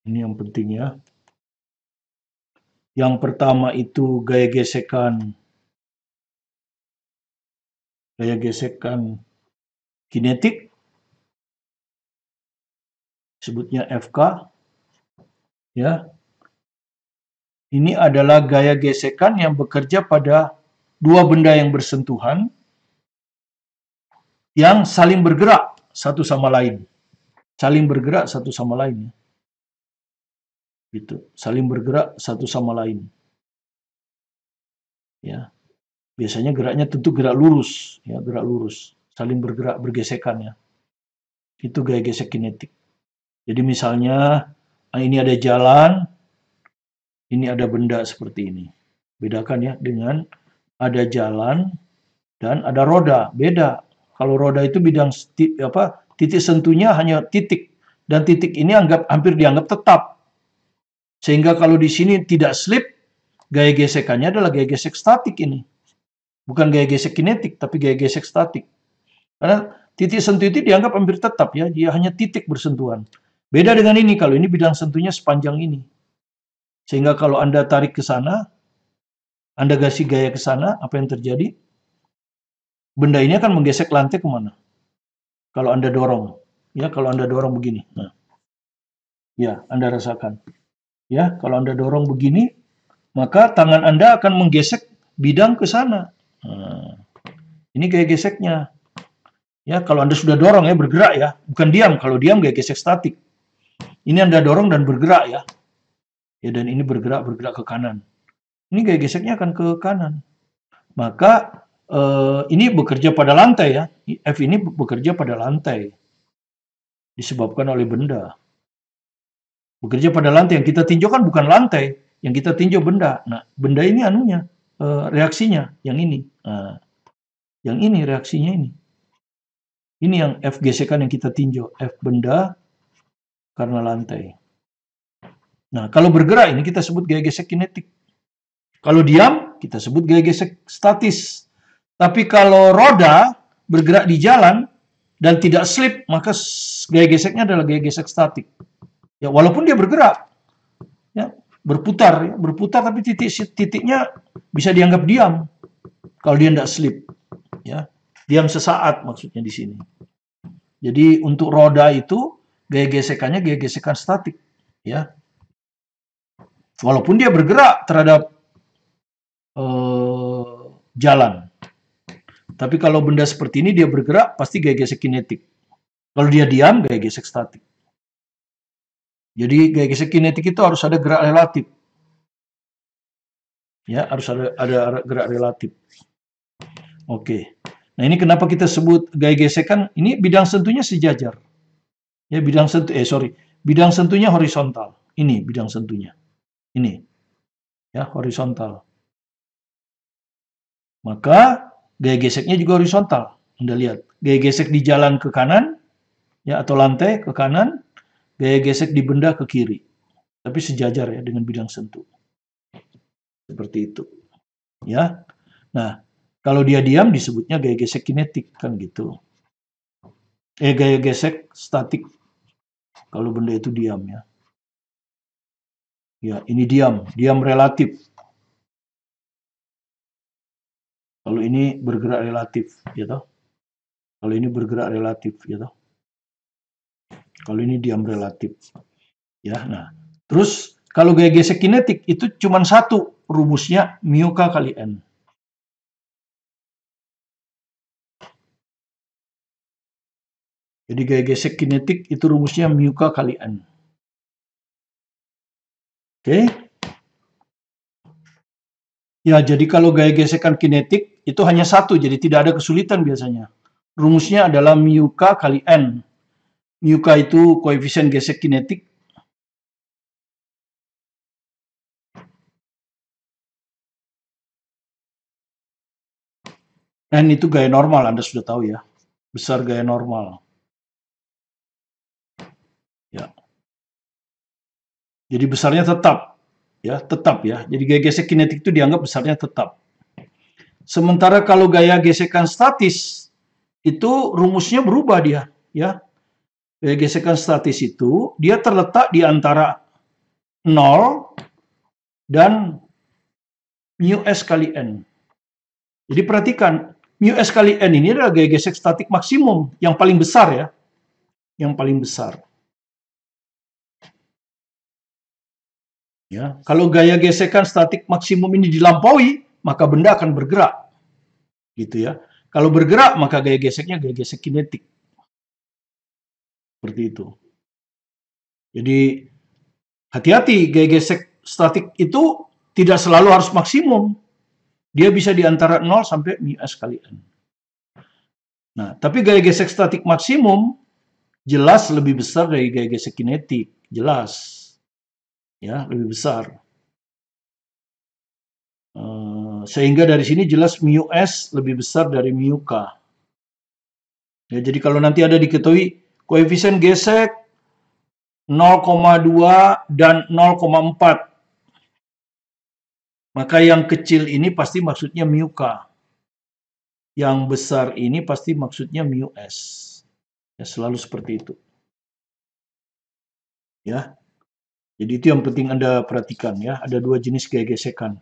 Ini yang penting ya. Yang pertama itu gaya gesekan kinetik, sebutnya FK. Ya, ini adalah gaya gesekan yang bekerja pada dua benda yang bersentuhan yang saling bergerak satu sama lain. Saling bergerak satu sama lain. Gitu. Saling bergerak satu sama lain. Ya. Biasanya geraknya tentu gerak lurus, ya, gerak lurus. Saling bergerak bergesekan ya. Itu gaya gesek kinetik. Jadi misalnya ini ada jalan, ini ada benda seperti ini. Bedakan ya dengan ada jalan dan ada roda, beda. Kalau roda itu titik sentuhnya hanya titik dan titik ini hampir dianggap tetap. Sehingga kalau di sini tidak slip, gaya gesekannya adalah gaya gesek statik ini. Bukan gaya gesek kinetik, tapi gaya gesek statik. Karena titik sentuh itu dianggap hampir tetap ya, dia hanya titik bersentuhan. Beda dengan ini, kalau ini bidang sentuhnya sepanjang ini. Sehingga kalau Anda tarik ke sana, Anda kasih gaya ke sana, apa yang terjadi? Benda ini akan menggesek lantai kemana? Kalau Anda dorong. Ya, kalau Anda dorong begini. Nah, ya, Anda rasakan. Ya, kalau Anda dorong begini, maka tangan Anda akan menggesek bidang ke sana. Nah, ini gaya geseknya. Ya, kalau Anda sudah dorong ya, bergerak ya, bukan diam. Kalau diam gaya gesek statik. Ini Anda dorong dan bergerak ya. Ya, dan ini bergerak ke kanan. Ini gaya geseknya akan ke kanan. Maka ini bekerja pada lantai ya. F ini bekerja pada lantai. Disebabkan oleh benda. Bekerja pada lantai. Yang kita tinjau kan bukan lantai. Yang kita tinjau benda. Nah, benda ini anunya, reaksinya. Yang ini. Nah, yang ini reaksinya ini. Ini yang F gesekan yang kita tinjau. F benda karena lantai. Nah, kalau bergerak ini kita sebut gaya gesek kinetik. Kalau diam, kita sebut gaya gesek statis. Tapi kalau roda bergerak di jalan dan tidak slip, maka gaya geseknya adalah gaya gesek statik. Ya, walaupun dia bergerak, ya, berputar tapi titiknya bisa dianggap diam kalau dia tidak slip. Ya, diam sesaat maksudnya di sini. Jadi untuk roda itu gaya gesekannya gaya gesekan statik. Ya, walaupun dia bergerak terhadap jalan. Tapi kalau benda seperti ini dia bergerak, pasti gaya gesek kinetik. Kalau dia diam, gaya gesek statik. Jadi gaya gesek kinetik itu harus ada gerak relatif. Ya, harus ada gerak relatif. Oke. Nah, ini kenapa kita sebut gaya gesekan? Ini bidang sentuhnya sejajar. Ya, bidang sentuhnya horizontal. Ini bidang sentuhnya. Ini. Ya, horizontal. Maka gaya geseknya juga horizontal. Anda lihat, gaya gesek di jalan ke kanan, ya, atau lantai ke kanan, gaya gesek di benda ke kiri. Tapi sejajar ya dengan bidang sentuh. Seperti itu. Ya. Nah, kalau dia diam disebutnya gaya gesek kinetik kan gitu. Gaya gesek statik. Kalau benda itu diam ya. Ya, ini diam relatif. Kalau ini bergerak relatif, gitu. Kalau ini bergerak relatif, gitu. Kalau ini diam relatif. Ya, nah. Terus kalau gaya gesek kinetik itu cuma satu rumusnya mu K kali N. Jadi gaya gesek kinetik itu rumusnya mu K kali N. Oke. Ya, jadi kalau gaya gesekan kinetik itu hanya satu, jadi tidak ada kesulitan biasanya. Rumusnya adalah mu K kali N. Mu K itu koefisien gesek kinetik. Dan itu gaya normal, Anda sudah tahu ya. Besar gaya normal. Ya. Jadi besarnya tetap. Ya, tetap ya. Jadi gaya gesek kinetik itu dianggap besarnya tetap. Sementara kalau gaya gesekan statis, itu rumusnya berubah dia. Ya. Gaya gesekan statis itu, dia terletak di antara 0 dan mu S kali N. Jadi perhatikan, mu S kali N ini adalah gaya gesek statik maksimum, yang paling besar ya. Yang paling besar. Ya, kalau gaya gesekan statik maksimum ini dilampaui, maka benda akan bergerak. Gitu ya. Kalau bergerak, maka gaya geseknya gaya gesek kinetik. Seperti itu. Jadi, hati-hati, gaya gesek statik itu tidak selalu harus maksimum. Dia bisa di antara 0 sampai mu S kali N. Nah, tapi gaya gesek statik maksimum jelas lebih besar dari gaya gesek kinetik. Jelas. Ya, lebih besar. Sehingga dari sini jelas mu S lebih besar dari mu K. Ya, jadi kalau nanti ada diketahui koefisien gesek 0,2 dan 0,4, maka yang kecil ini pasti maksudnya mu K. Yang besar ini pasti maksudnya mu S. Ya, selalu seperti itu. Ya. Jadi itu yang penting Anda perhatikan ya, ada dua jenis gaya gesekan.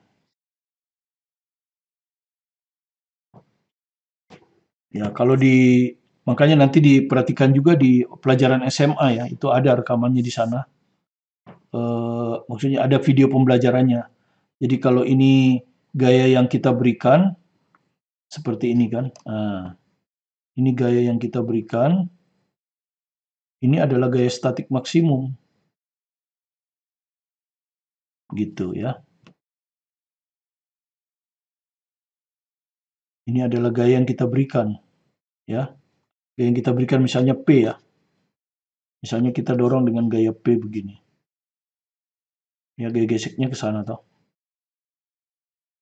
Ya, kalau makanya nanti diperhatikan juga di pelajaran SMA ya, itu ada rekamannya di sana. Maksudnya ada video pembelajarannya. Jadi kalau ini gaya yang kita berikan, seperti ini kan. Nah, ini gaya yang kita berikan, ini adalah gaya statik maksimum. Gitu ya. Ini adalah gaya yang kita berikan. Ya. Gaya yang kita berikan misalnya P ya. Misalnya kita dorong dengan gaya P begini. Ya, gaya geseknya ke sana toh.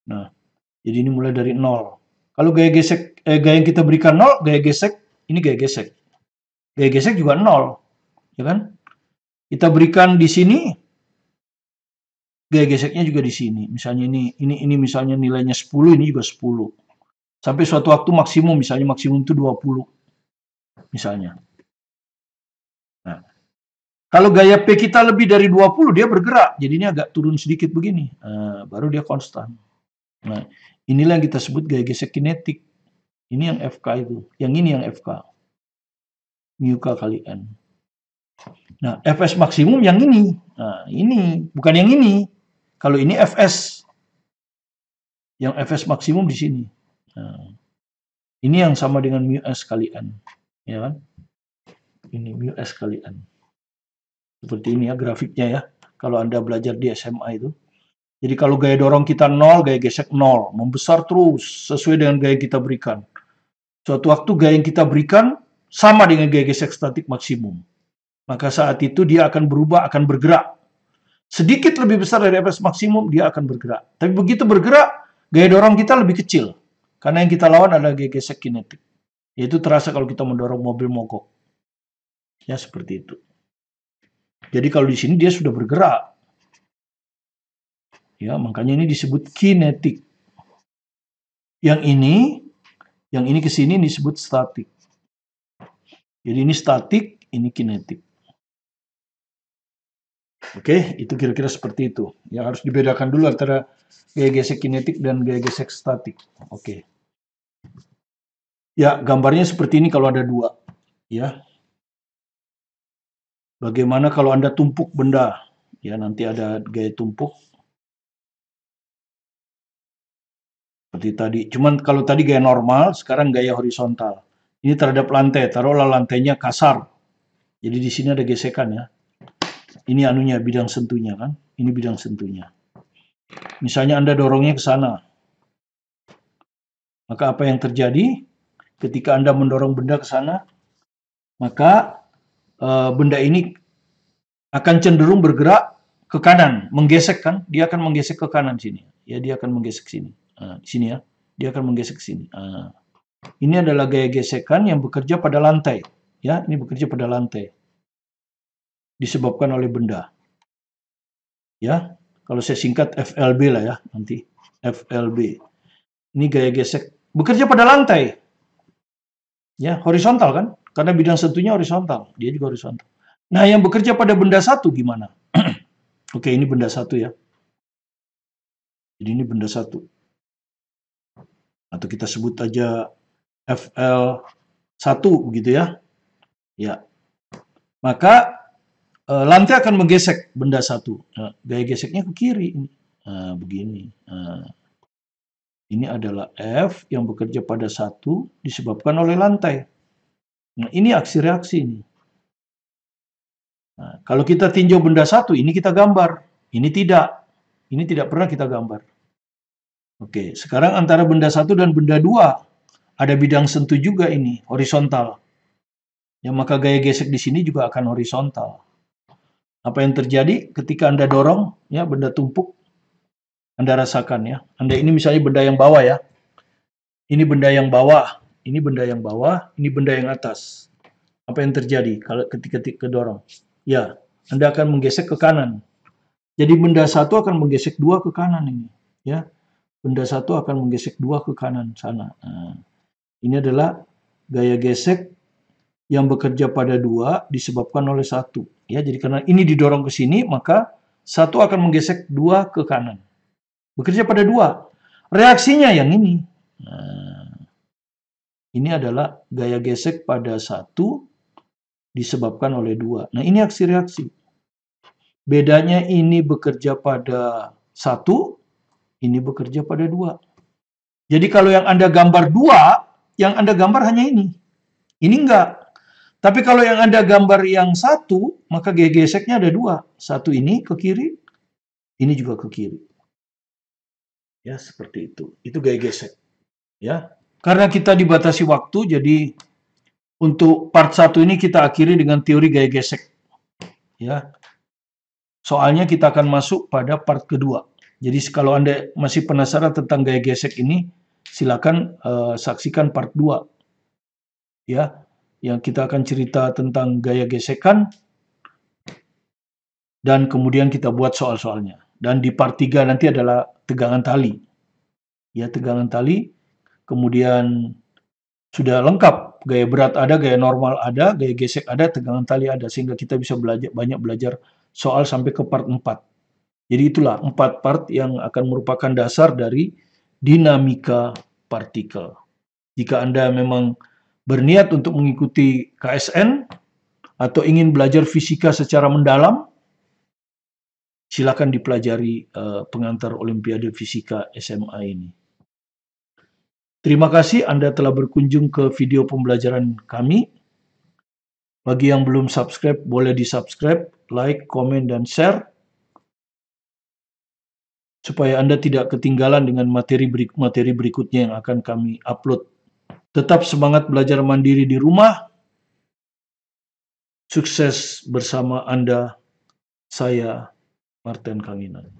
Nah, jadi ini mulai dari 0. Kalau gaya gesek, gaya yang kita berikan 0, gaya gesek, ini gaya gesek. Gaya gesek juga 0. Ya kan? Kita berikan di sini, gaya geseknya juga di sini. Misalnya ini misalnya nilainya 10, ini juga 10. Sampai suatu waktu maksimum, misalnya maksimum itu 20. Misalnya. Nah, kalau gaya P kita lebih dari 20, dia bergerak. Jadinya agak turun sedikit begini. Nah, baru dia konstan. Nah, inilah yang kita sebut gaya gesek kinetik. Ini yang FK itu. Yang ini yang FK. Mu K kali N. Nah, Fs maksimum yang ini. Nah, ini. Bukan yang ini. Kalau ini Fs. Yang Fs maksimum di sini. Nah, ini yang sama dengan mu S kali N. Ya kan? Ini mu S kali N. Seperti ini ya grafiknya ya. Kalau Anda belajar di SMA itu. Jadi kalau gaya dorong kita 0, gaya gesek 0. Membesar terus sesuai dengan gaya yang kita berikan. Suatu waktu gaya yang kita berikan sama dengan gaya gesek statik maksimum. Maka saat itu dia akan berubah, akan bergerak. Sedikit lebih besar dari Fs maksimum, dia akan bergerak. Tapi begitu bergerak, gaya dorong kita lebih kecil. Karena yang kita lawan adalah gaya gesek kinetik. Yaitu terasa kalau kita mendorong mobil mogok. Ya, seperti itu. Jadi kalau di sini dia sudah bergerak. Ya, makanya ini disebut kinetik. Yang ini ke sini disebut statik. Jadi ini statik, ini kinetik. Oke, itu kira-kira seperti itu. Ya, harus dibedakan dulu antara gaya gesek kinetik dan gaya gesek statik. Oke. Ya, gambarnya seperti ini kalau ada dua. Ya. Bagaimana kalau Anda tumpuk benda? Ya, nanti ada gaya tumpuk. Seperti tadi. Cuman kalau tadi gaya normal, sekarang gaya horizontal. Ini terhadap lantai. Taruhlah lantainya kasar. Jadi di sini ada gesekan ya. Ini anunya, bidang sentuhnya kan. Ini bidang sentuhnya. Misalnya Anda dorongnya ke sana. Maka apa yang terjadi? Ketika Anda mendorong benda ke sana, maka benda ini akan cenderung bergerak ke kanan, menggesek kan? Dia akan menggesek ke kanan sini. Ya, dia akan menggesek sini. Di sini ya. Dia akan menggesek ke sini. Ini adalah gaya gesekan yang bekerja pada lantai. Ya, ini bekerja pada lantai. Disebabkan oleh benda. Ya, kalau saya singkat FLB lah ya, nanti. FLB. Ini gaya gesek. Bekerja pada lantai. Ya, horizontal kan? Karena bidang sentuhnya horizontal. Dia juga horizontal. Nah, yang bekerja pada benda satu gimana? Oke, ini benda satu ya. Jadi ini benda satu. Atau kita sebut aja FL1 begitu ya. Ya. Maka lantai akan menggesek benda satu. Nah, gaya geseknya ke kiri. Nah, begini. Nah, ini adalah F yang bekerja pada satu disebabkan oleh lantai. Nah, ini aksi reaksi ini. Nah, kalau kita tinjau benda satu, ini kita gambar. Ini tidak. Ini tidak pernah kita gambar. Oke, sekarang antara benda satu dan benda dua ada bidang sentuh juga ini, horizontal. Ya, maka gaya gesek di sini juga akan horizontal. Apa yang terjadi ketika Anda dorong ya benda tumpuk? Anda rasakan ya. Anda ini misalnya benda yang bawah ya. Ini benda yang bawah, ini benda yang bawah, ini benda yang atas. Apa yang terjadi kalau ketika kedorong? Ya, Anda akan menggesek ke kanan. Jadi benda satu akan menggesek dua ke kanan ini, ya. Benda satu akan menggesek dua ke kanan sana. Nah, ini adalah gaya gesek yang bekerja pada dua disebabkan oleh satu. Ya, jadi karena ini didorong ke sini, maka satu akan menggesek dua ke kanan. Bekerja pada dua. Reaksinya yang ini. Nah, ini adalah gaya gesek pada satu disebabkan oleh dua. Nah, ini aksi reaksi. Bedanya ini bekerja pada satu, ini bekerja pada dua. Jadi kalau yang Anda gambar dua, yang Anda gambar hanya ini. Ini enggak. Tapi kalau yang Anda gambar yang satu, maka gaya geseknya ada dua. Satu ini ke kiri, ini juga ke kiri. Ya, seperti itu. Itu gaya gesek. Ya. Karena kita dibatasi waktu, jadi untuk part 1 ini kita akhiri dengan teori gaya gesek. Ya. Soalnya kita akan masuk pada part kedua. Jadi kalau Anda masih penasaran tentang gaya gesek ini, silakan saksikan part 2. Ya, yang kita akan cerita tentang gaya gesekan dan kemudian kita buat soal-soalnya. Dan di part 3 nanti adalah tegangan tali. Ya, tegangan tali. Kemudian sudah lengkap, gaya berat ada, gaya normal ada, gaya gesek ada, tegangan tali ada, sehingga kita bisa banyak belajar soal sampai ke part 4. Jadi itulah 4 part yang akan merupakan dasar dari dinamika partikel. Jika Anda memang berniat untuk mengikuti KSN atau ingin belajar fisika secara mendalam, silakan dipelajari pengantar Olimpiade Fisika SMA ini. Terima kasih Anda telah berkunjung ke video pembelajaran kami. Bagi yang belum subscribe, boleh di-subscribe, like, komen, dan share, supaya Anda tidak ketinggalan dengan materi berikutnya yang akan kami upload. Tetap semangat belajar mandiri di rumah. Sukses bersama Anda, saya, Martin Kanginan.